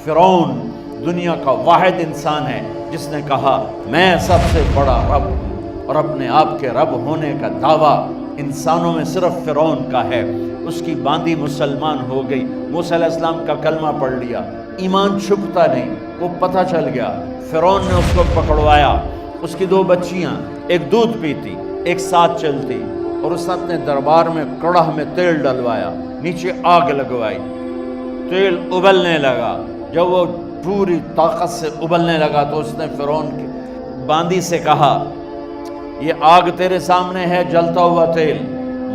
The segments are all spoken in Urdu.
فرعون دنیا کا واحد انسان ہے جس نے کہا میں سب سے بڑا رب ہوں، اور اپنے آپ کے رب ہونے کا دعویٰ انسانوں میں صرف فرعون کا ہے۔ اس کی باندی مسلمان ہو گئی، موسیٰ علیہ السلام کا کلمہ پڑھ لیا، ایمان چھپتا نہیں، وہ پتہ چل گیا۔ فرعون نے اس کو پکڑوایا، اس کی 2 بچیاں، ایک دودھ پیتی ایک ساتھ چلتی، اور اس نے اپنے دربار میں کڑاہ میں تیل ڈلوایا، نیچے آگ لگوائی، تیل ابلنے لگا۔ جب وہ پوری طاقت سے ابلنے لگا تو اس نے فرعون کی باندی سے کہا یہ آگ تیرے سامنے ہے، جلتا ہوا تیل،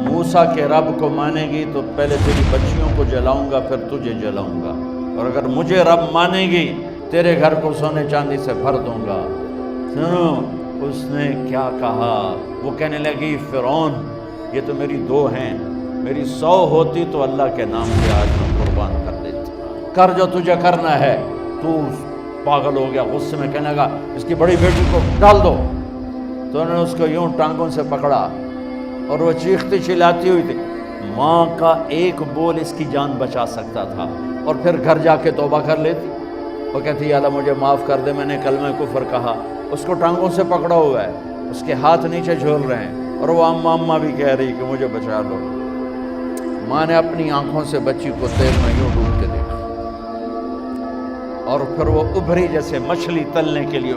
موسیٰ کے رب کو مانے گی تو پہلے تیری بچیوں کو جلاؤں گا پھر تجھے جلاؤں گا، اور اگر مجھے رب مانے گی تیرے گھر کو سونے چاندی سے بھر دوں گا۔ سنو اس نے کیا کہا، وہ کہنے لگی فرعون یہ تو میری 2 ہیں، میری 100 ہوتی تو اللہ کے نام پہ آج میں قربان کر دیتی، کر جو تجھے کرنا ہے۔ تو پاگل ہو گیا، غصے میں کہنے لگا اس کی بڑی بیٹی کو ڈال دو۔ تو انہوں نے اس کو یوں ٹانگوں سے پکڑا اور وہ چیختی چلاتی ہوئی تھی۔ ماں کا ایک بول اس کی جان بچا سکتا تھا، اور پھر گھر جا کے توبہ کر لیتی۔ وہ کہتی یا اللہ مجھے معاف کر دے، میں نے کلمہ کفر کہا۔ اس کو ٹانگوں سے پکڑا ہوا ہے، اس کے ہاتھ نیچے جھول رہے ہیں، اور وہ اماں اماں بھی کہہ رہی کہ مجھے بچا لو۔ ماں نے اپنی آنکھوں سے بچی کو تیل میں یوں ڈوب کے دیکھا، اور پھر وہ ابھری جیسے مچھلی تلنے کے لیے،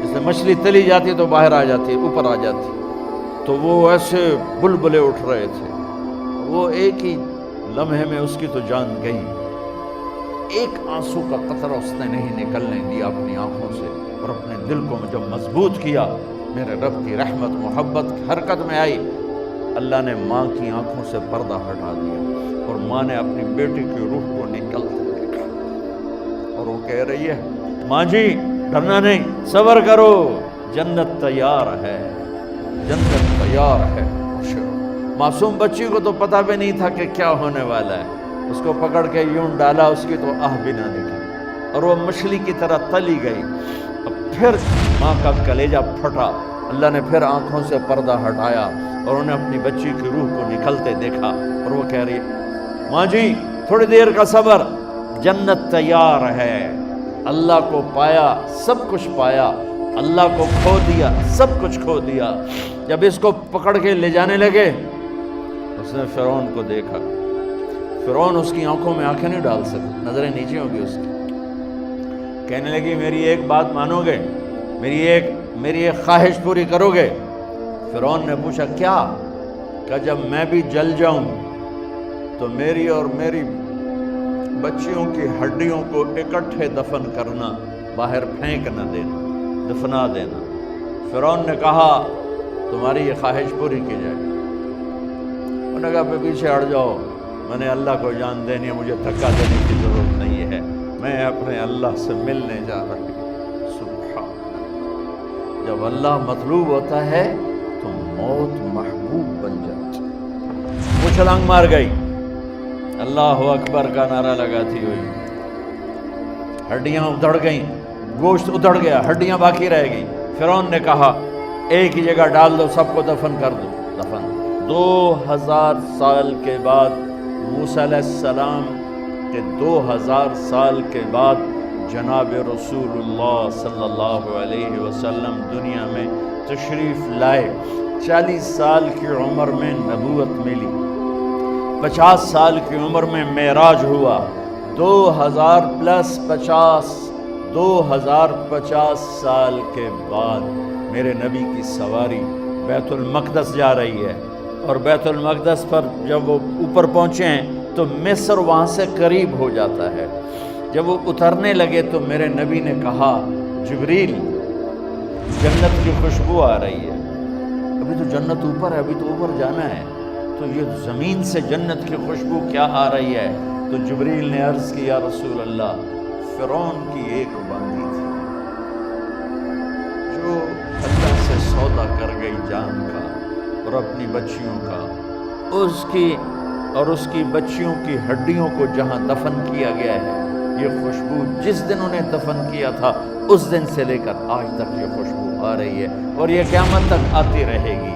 جیسے مچھلی تلی جاتی تو باہر آ جاتی، اوپر آ جاتی، تو وہ ایسے بلبلے اٹھ رہے تھے۔ وہ ایک ہی لمحے میں اس کی تو جان گئی، ایک آنسو کا قطرہ اس نے نہیں نکلنے دیا اپنی آنکھوں سے، اور اپنے دل کو جب مضبوط کیا، میرے رب کی رحمت محبت حرکت میں آئی۔ اللہ نے ماں کی آنکھوں سے پردہ ہٹا دیا، اور ماں نے اپنی بیٹی کی روح کو نکلتے دیکھا، اور وہ کہہ رہی ہے ماں جی ڈرنا نہیں، صبر کرو، جنت تیار ہے، جنت تیار ہے۔ معصوم بچی کو تو پتہ بھی نہیں تھا کہ کیا ہونے والا ہے، اس کو پکڑ کے یوں ڈالا، اس کی تو آہ بھی نہ نکلی، اور وہ مچھلی کی طرح تلی گئی۔ اب پھر ماں کا کلیجہ پھٹا، اللہ نے پھر آنکھوں سے پردہ ہٹایا، اور انہیں اپنی بچی کی روح کو نکلتے دیکھا، اور وہ کہہ رہی ہے ماں جی تھوڑی دیر کا صبر، جنت تیار ہے۔ اللہ کو پایا سب کچھ پایا، اللہ کو کھو دیا سب کچھ کھو دیا۔ جب اس کو پکڑ کے لے جانے لگے، اس نے فرعون کو دیکھا، فرعون اس کی آنکھوں میں آنکھیں نہیں ڈال سکتا، نظریں نیچے ہوں گی اس کی۔ کہنے لگی میری ایک بات مانو گے، میری ایک خواہش پوری کرو گے؟ فرعون نے پوچھا کیا؟ کہ جب میں بھی جل جاؤں تو میری اور میری بچیوں کی ہڈیوں کو اکٹھے دفن کرنا، باہر پھینک نہ دینا، دفنا دینا۔ فرعون نے کہا تمہاری یہ خواہش پوری کی جائے۔ انہوں نے کہا پہ پیچھے ہٹ جاؤ، میں نے اللہ کو جان دینی ہے، مجھے دھکا دینے کی ضرورت نہیں ہے، میں اپنے اللہ سے ملنے جا رہی ہوں۔ سبحان اللہ، جب اللہ مطلوب ہوتا ہے تو موت محبوب بن جاتی۔ وہ چھلانگ مار گئی، اللہ اکبر کا نعرہ لگاتی ہوئی، ہڈیاں ادھڑ گئیں، گوشت ادھڑ گیا، ہڈیاں باقی رہ گئیں۔ فرعون نے کہا ایک ہی جگہ ڈال دو، سب کو دفن کر دو۔ دفن 2000 سال کے بعد، موسیٰ علیہ السلام کے 2000 سال کے بعد جناب رسول اللہ صلی اللہ علیہ وسلم دنیا میں تشریف لائے۔ 40 سال کی عمر میں نبوت ملی، 50 سال کی عمر میں معراج ہوا، 2050 سال کے بعد میرے نبی کی سواری بیت المقدس جا رہی ہے، اور بیت المقدس پر جب وہ اوپر پہنچے ہیں تو مصر وہاں سے قریب ہو جاتا ہے۔ جب وہ اترنے لگے تو میرے نبی نے کہا جبریل جنت کی خوشبو آ رہی ہے، ابھی تو جنت اوپر ہے، ابھی تو اوپر جانا ہے، تو یہ زمین سے جنت کی خوشبو کیا آ رہی ہے؟ تو جبریل نے عرض کی یا رسول اللہ فرعون کی ایک باندی تھی جو اللہ سے سودا کر گئی جان کا اور اپنی بچیوں کا، اس کی بچیوں کی ہڈیوں کو جہاں دفن کیا گیا ہے، یہ خوشبو جس دن انہیں دفن کیا تھا اس دن سے لے کر آج تک یہ خوشبو آ رہی ہے، اور یہ قیامت تک آتی رہے گی۔